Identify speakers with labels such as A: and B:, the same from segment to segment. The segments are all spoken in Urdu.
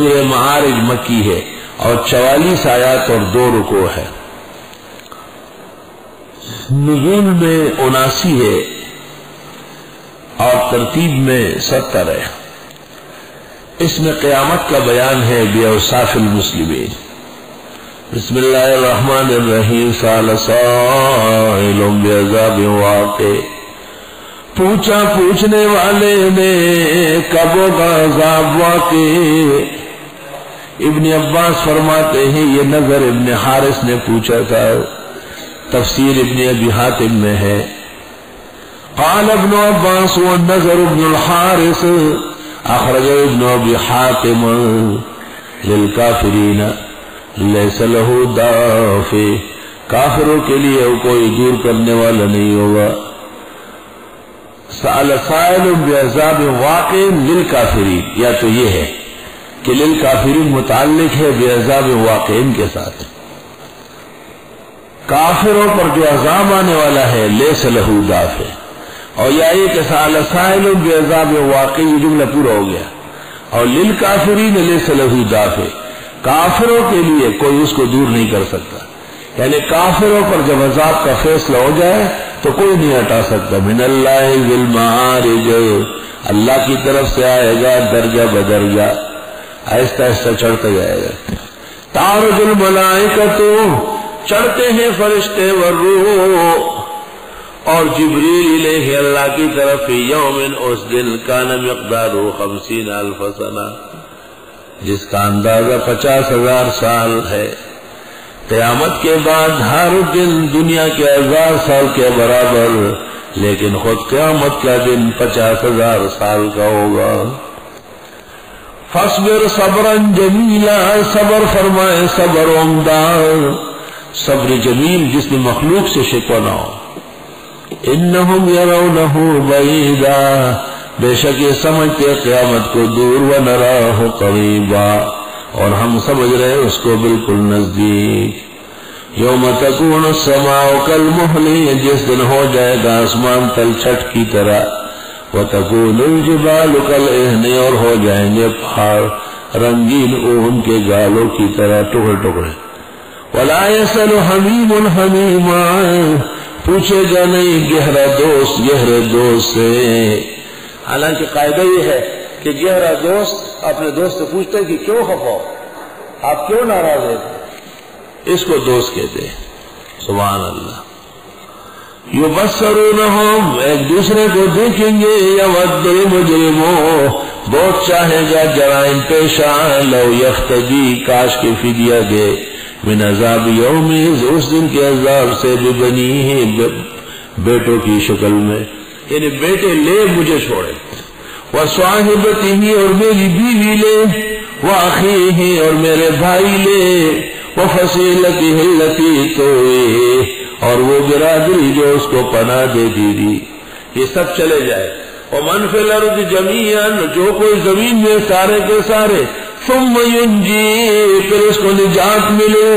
A: سورہ معارج مکی ہے اور 44 آیات اور 2 رکوع ہے. نزول میں 79 ہے اور ترتیب میں 70 ہے. اس میں قیامت کا بیان ہے بأوصاف المسلمین. بسم اللہ الرحمن الرحیم. سأل سائل بعذاب واقع، پوچھا پوچھنے والے نے کب ہوگا عذاب واقع. ابن عباس فرماتے ہیں یہ نظر ابن حارث نے پوچھا تھا. تفسیر ابن ابی حاتم میں ہے. قال ابن عباس والنظر ابن الحارث اخرج ابن ابی حاتم للکافرین لیس له دافع، کافروں کے لیے کوئی دور کرنے والا نہیں ہوگا. سأل سائل بعذاب واقع للکافرین، یا تو یہ ہے کہ للکافرین متعلق ہے بعذاب واقعین کے ساتھ. کافروں پر جو عذاب آنے والا ہے لیس له دافع، اور یا یہ کہ سأل سائل بعذاب واقع، یہ جملہ پورا ہو گیا. اور للکافرین لیس له دافع، کافروں کے لیے کوئی اس کو دور نہیں کر سکتا. یعنی کافروں پر جب عذاب کا فیصلہ ہو جائے تو کوئی نہیں ہٹا سکتا. من اللہ ذی المعارج، اللہ کی طرف سے آئے گا درجہ بدرجہ، آہستہ آہستہ چڑھتا جائے گا. تعرج الملائکۃ، چڑھتے ہیں فرشتے والروح اور جبریل الیہ اللہ کی طرف. یوم، اس دن، کان مقدارہ 50,000 سنہ، جس کا اندازہ 50,000 سال ہے. قیامت کے بعد ہر دن دنیا کے 1000 سال کے برابر، لیکن خود قیامت کا دن 50,000 سال کا ہوگا. فاصبر صبرا جمیلا، صبر فرمائے صبر عمدہ، صبر جمیل جس میں مخلوق سے شکوہ نہ ہو. انہم یرونہ بعیدا، بے شک یہ سمجھتے قیامت کو دور، ونراہ قریبا، اور ہم سمجھ رہے اس کو بالکل نزدیک. یوم تکون السماء کالمہل، جس دن ہو جائے گا آسمان تل چھٹ کی طرح. وتکون الجبال کالعہن، اور ہو جائیں گے پہاڑ رنگین اون کے گالوں کی طرح ٹکڑے ٹکڑے. ولا یسأل حمیم حمیما، پوچھے گا نہیں گہرا دوست گہرے دوست سے. حالانکہ قاعدہ یہ ہے کہ گہرا دوست اپنے دوست سے پوچھتا ہے کہ کیوں خفا ہو، آپ کیوں ناراض ہیں، اس کو دوست کہتے ہیں. سبحان اللہ. یبصرونہم، ایک دوسرے کو دیکھیں گے. یود المجرم، بہت چاہے گا جرائم پیشہ. لو یفتدی، کاش کے فدیہ دے. من عذاب یوم، اس دن کے عذاب سے. ببنیہ، بیٹوں کی شکل میں، یعنی بیٹے لے مجھے چھوڑے. وصاحبتہ، اور میری بیوی لے. واخیہ، اور میرے بھائی لے. وفصیلتہ التی تؤویہ، اور وہ برادری جو اس کو پناہ دیتی تھی، یہ سب چلے جائے. ومن فی الارض جمیعا، جو کوئی زمین میں سارے کے سارے. ثم ینجی، پھر اس کو نجات ملے.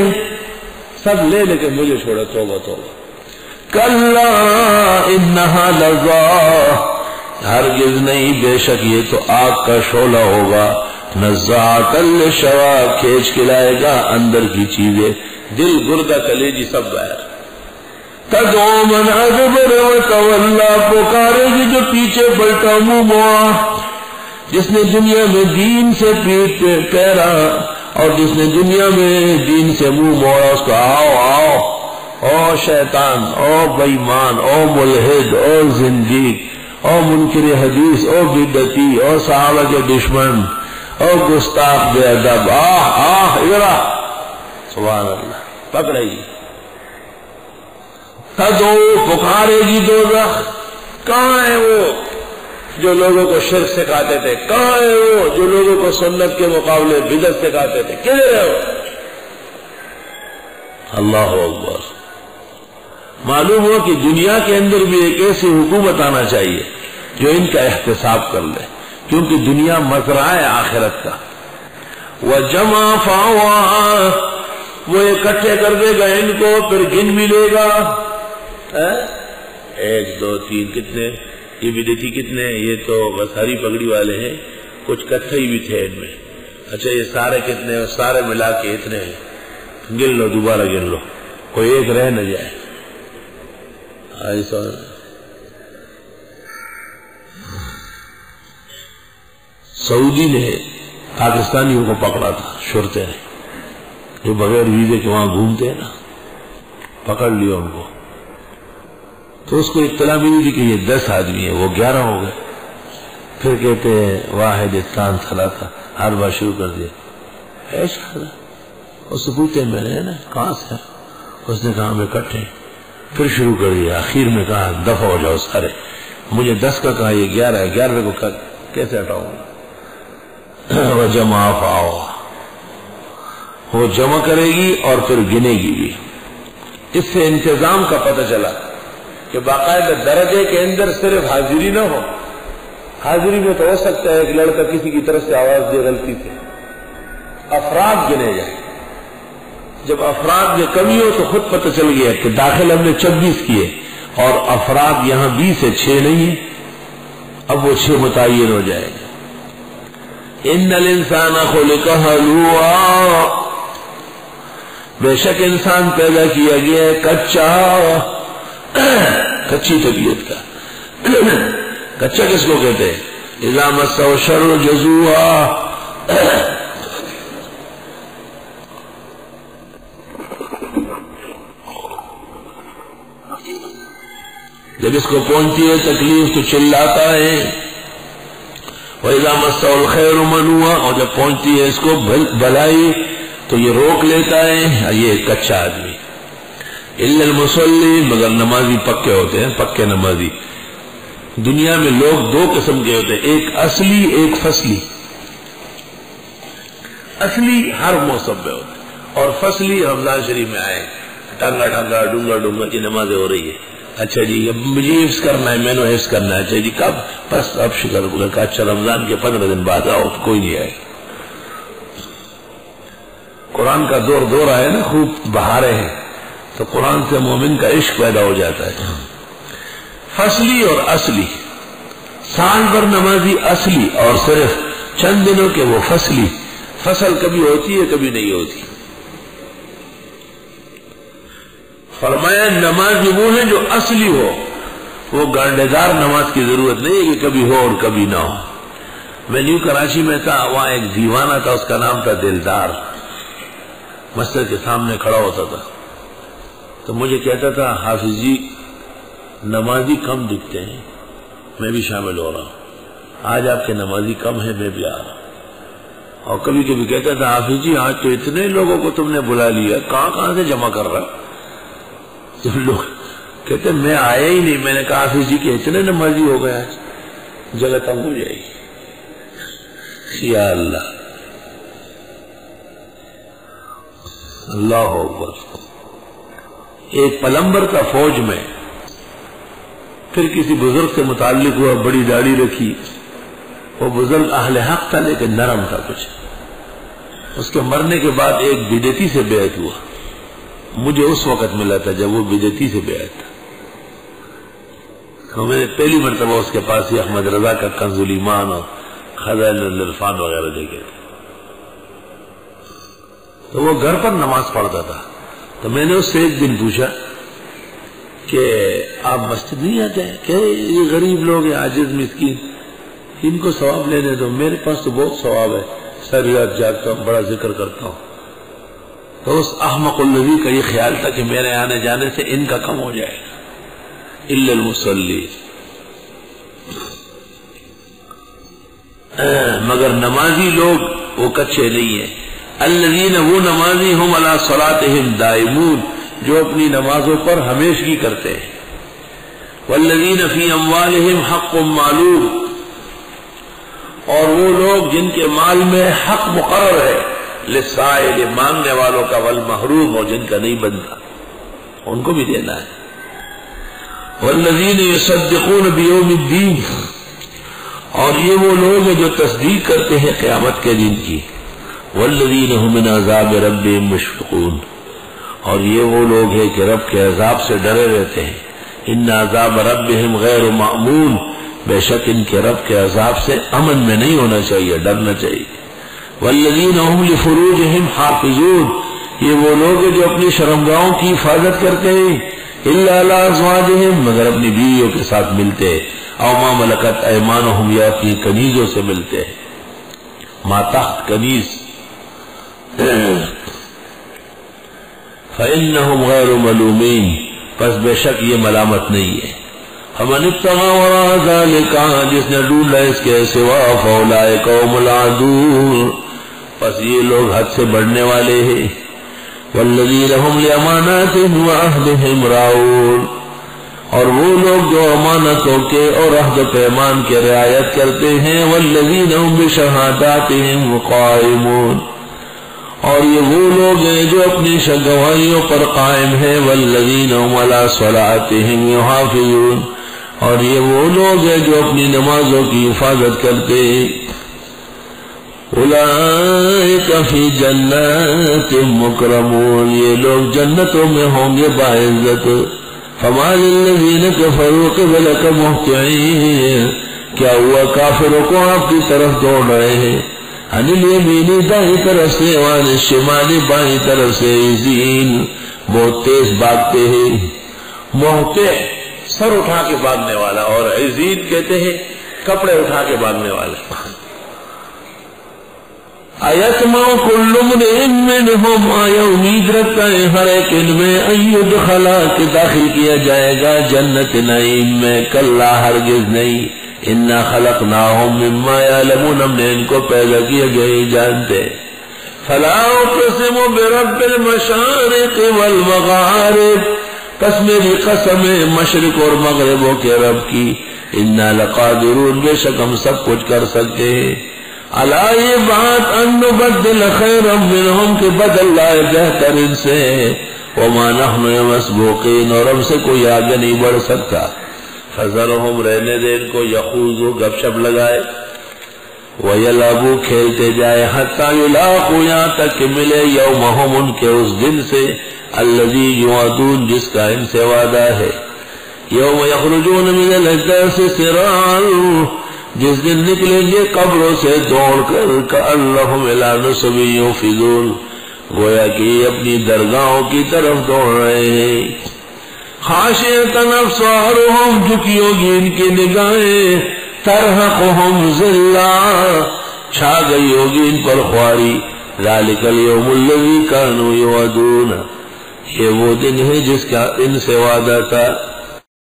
A: سب لے لیکن مجھے چھوڑا. توبہ توبہ. کلا انہا لظی، ہرگز نہیں، بے شک یہ تو آگ کا شعلہ ہوگا. نزاعۃ للشوی، کھینچ کے لائے گا اندر کی چیزیں، دل گردہ کلیجی سب باہر. تدعو من ادبر وتولی، پکارے گی جو پیچھے پلٹا منہ موڑا. جس نے دنیا میں دین سے پیٹ پھیرا اور جس نے دنیا میں دین سے منہ موڑا، اس کو آؤ آؤ، او شیطان، او بےمان، او ملحد، او زندیق، او منکر حدیث، او بدعتی، او صحابہ کے دشمن، او گستاخ بے ادب، آہ آہ ادھر. سبحان اللہ. پکڑے گی. تدعو، پکارے گی دوزخ. کہاں ہے وہ جو لوگوں کو شرک سکھاتے تھے؟ کہاں ہے وہ جو لوگوں کو سنت کے مقابلے بدعت سکھاتے تھے؟ کدھر ہے وہ؟ اللہ اکبر. معلوم ہو کہ دنیا کے اندر بھی ایک ایسی حکومت آنا چاہیے جو ان کا احتساب کر لے، کیونکہ دنیا مزرعہ ہے آخرت کا. وجمع فاوا، وہ اکٹھے کر دے گا ان کو، پھر گن بھی لے گا. 1 2 3 کتنے؟ یہ بدعتی کتنے؟ یہ تو بس ہری پگڑی والے ہیں، کچھ کتھئی بھی تھے ان میں. اچھا یہ سارے کتنے، سارے ملا کے اتنے ہیں، گن لو، دوبارہ گن لو، کوئی ایک رہ نہ جائے۔ ایسا سعودی نے پاکستانیوں کو پکڑا تھا، شرطے نے، جو بغیر ویزے کے وہاں گھومتے ہیں نا، پکڑ لیا ان کو۔ تو اس کو اطلاع ملی تھی کہ یہ 10 آدمی ہیں، وہ 11 ہو گئے۔ پھر کہتے ہیں واحد اتان ثلاثہ، ہر بار شروع کر دیا، ایسا اس سے پوچھتے میں نے نا کہاں سے؟ اس نے کہا ہم اکٹھے۔ پھر شروع کر دیا، آخر میں کہا دفع ہو جاؤ سارے، مجھے 10 کا کہا، یہ 11 ہے، 11 کو کیسے ہٹاؤں گا؟ وہ جمع فاؤ، وہ جمع کرے گی اور پھر گنے گی بھی۔ اس سے انتظام کا پتہ چلا کہ باقاعدہ درجے کے اندر صرف حاضری نہ ہو، حاضری میں تو ہو سکتا ہے ایک لڑکا کسی کی طرف سے آواز دے غلطی سے، افراد گنے جائیں۔ جب افراد میں کمی ہو تو خود پتہ چل گیا کہ داخل ہم نے 26 کیے اور افراد یہاں 20 ہے، 6 نہیں ہے، اب وہ 6 متعین ہو جائے گا۔ ان الانسان خلق ہلوعا، بے شک انسان پیدا کیا گیا ہے کچا، کچی طبیعت کا۔ کچا کس کو کہتے ہیں؟ اذا مسہ الشر جزوعا، جب اس کو پہنچتی ہے تکلیف تو چلاتا ہے۔ وَإِذَا مَسَّهُ الْخَيْرُ مَنُوعًا، اور جب پہنچتی ہے اس کو بھلائی تو یہ روک لیتا ہے، یہ کچا آدمی۔ إِلَّا الْمُصَلِّينَ، مگر نمازی پکے ہوتے ہیں، پکے نمازی۔ دنیا میں لوگ 2 قسم کے ہوتے ہیں، ایک اصلی، ایک فصلی۔ اصلی ہر موسم میں ہوتے ہیں، اور فصلی رمضان شریف میں آئے، ٹانگا ٹانگا ڈونگا ڈونگا کی نمازیں ہو رہی ہے۔ اچھا جی اب مجھے حفظ کرنا ہے، میں نے حفظ کرنا ہے۔ اچھا جی کب؟ بس اب شکر کا اچھا رمضان کے 15 دن بعد آؤ، کوئی نہیں آئے۔ قرآن کا دور آئے نا، خوب بہارے ہیں تو قرآن سے مومن کا عشق پیدا ہو جاتا ہے۔ فصلی اور اصلی، سال بھر نمازی اصلی، اور صرف چند دنوں کے وہ فصلی۔ فصل کبھی ہوتی ہے کبھی نہیں ہوتی۔ فرمایا نماز وہ ہے جو اصلی ہو، وہ گانڈے دار نماز کی ضرورت نہیں ہے کہ کبھی ہو اور کبھی نہ ہو۔ میں نیو کراچی میں تھا، وہاں ایک دیوانہ تھا، اس کا نام تھا دلدار، مسجد کے سامنے کھڑا ہوتا تھا، تو مجھے کہتا تھا حافظ جی نمازی کم دکھتے ہیں، میں بھی شامل ہو رہا ہوں، آج آپ کے نمازی کم ہیں، میں بھی آ رہا ہوں۔ اور کبھی کبھی کہتا تھا حافظ جی آج تو اتنے لوگوں کو تم نے بلا لیا، کہاں سے جمع کر رہا؟ جب لوگ کہتے میں آیا ہی نہیں، میں نے کہا حافظ جی کے اتنے نمازی ہو گئے، آج جگہ تنگ ہو جائے گی۔ یا اللہ، اللہ اکبر۔ ایک پلمبر کا فوج میں، پھر کسی بزرگ سے متعلق ہوا، بڑی داڑھی رکھی، وہ بزرگ اہل حق تھا لیکن نرم تھا کچھ۔ اس کے مرنے کے بعد ایک بدعتی سے بیعت ہوا، مجھے اس وقت ملا تھا جب وہ بدعتی سے بیعت تھا، تو میں نے پہلی مرتبہ اس کے پاس ہی احمد رضا کا کنز الایمان اور خزائن العرفان وغیرہ دیکھے تھے۔ تو وہ گھر پر نماز پڑھتا تھا، تو میں نے اس سے ایک دن پوچھا کہ آپ مسجد نہیں آتے ہیں؟ کہ یہ غریب لوگ ہیں، عاجز مسکین، ان کو ثواب لینے دو، میرے پاس تو بہت ثواب ہے، ساری رات جاگتا ہوں، بڑا ذکر کرتا ہوں۔ تو اس احمق الذی کا یہ خیال تھا کہ میرے آنے جانے سے ان کا کم ہو جائے گا۔ الا المصلی، مگر نمازی لوگ وہ کچے نہیں ہیں۔ الذین، وہ نمازی، ہم علی صلاتہم دائمون، جو اپنی نمازوں پر ہمیشگی کرتے ہیں۔ والذین فی اموالہم حق معلوم، اور وہ لوگ جن کے مال میں حق مقرر ہے، للسائل، مانگنے والوں کا، والمحروم، اور جن کا نہیں بنتا ان کو بھی دینا ہے۔ والذین یصدقون بیوم الدین، اور یہ وہ لوگ ہیں جو تصدیق کرتے ہیں قیامت کے دن کی۔ والذین هم من عذاب ربهم مشفقون، اور یہ وہ لوگ ہیں کہ رب کے عذاب سے ڈرے رہتے ہیں۔ ان عذاب ربهم غیر مأمون، بے شک ان کے رب کے عذاب سے امن میں نہیں ہونا چاہیے، ڈرنا چاہیے۔ والذین هم لفروجهم حافظون، یہ وہ لوگ جو اپنی شرمگاہوں کی حفاظت کرتے ہیں، الا علی ازواجہم، مگر اپنی بیویوں کے ساتھ ملتے، او ما ملکت ایمانہم، یا اپنی کنیزوں سے ملتے، ما تحت کنیز، فإنہم غیر ملومین، پس بے شک یہ ملامت نہیں ہے۔ فمن ابتغى وراء ذلك، جس نے ڈھونڈا اس کے سوا، فاولئک هم العادون، پس یہ لوگ حد سے بڑھنے والے ہیں۔ والذین هم لأماناتهم وعهدهم راعون، اور وہ لوگ جو امانتوں کے اور عہد و پیمان کے رعایت کرتے ہیں، والذین هم بشہاداتهم قائمون، اور یہ وہ لوگ ہیں جو اپنی گواہیوں پر قائم ہیں، والذین هم علی صلاتهم یحافظون، اور یہ وہ لوگ ہیں جو اپنی نمازوں کی حفاظت کرتے ہیں۔ اولئک فی جنات مکرمون، یہ لوگ جنتوں میں ہوں گے باعزت۔ فما للذین کفروا قبلک مہطعین، کیا ہوا کافروں کو آپ کی طرف دوڑ رہے ہیں، عن الیمین دائیں طرف سے، وعن الشمال بائیں طرف سے، عزین بہت تیز بھاگتے ہیں۔ مہطع سر اٹھا کے بھاگنے والا، اور عزین کہتے ہیں کپڑے اٹھا کے بھاگنے والا۔ ایتمع کل امرئ منہم، آیا امید رکھتا ہے ہر ایک ان میں، ان یدخلا، کہ داخل کیا جائے گا جنت نعیم میں، کلا ہرگز نہیں، انا خلقناہم مما یعلمون، ہم نے ان کو پیدا کیا جو یہ جانتے۔ فلا اقسم برب المشارق والمغارب، پس میری قسم ہے مشرق اور مغربوں کے رب کی، انا لقادرون، بے شک ہم سب کچھ کر سکتے ہیں، الا یہ بات، ان نبدل خیرا منہم، کہ بدل لائے بہتر ان سے، وما نحن مسبوقین، اور ہم سے کوئی آگے نہیں بڑھ سکتا۔ فذرہم، رہنے دے ان کو، یخوضوا، گپ شپ لگائے، ویلعبوا، کھیلتے جائے، حتی یلاقوا، یہاں تک کہ ملے، یومہم، ان کے اس دن سے، الذی یوعدون، جس کا ان سے وعدہ ہے، یوم یخرجون من الاجداث سراعا، جس دن نکلیں گے قبروں سے دوڑ کر، کأنہم الی نصب یوفضون، گویا کہ یہ اپنی درگاہوں کی طرف دوڑ رہے ہیں۔ خاشعۃ ابصارہم، جھکی ہوگی ان کی نگاہیں، ترہقہم ذلہ، چھا گئی ہوگی ان پر خواری، ذالک الیوم الذی کانوا یوعدون، یہ وہ دن ہے جس کا ان سے وعدہ تھا۔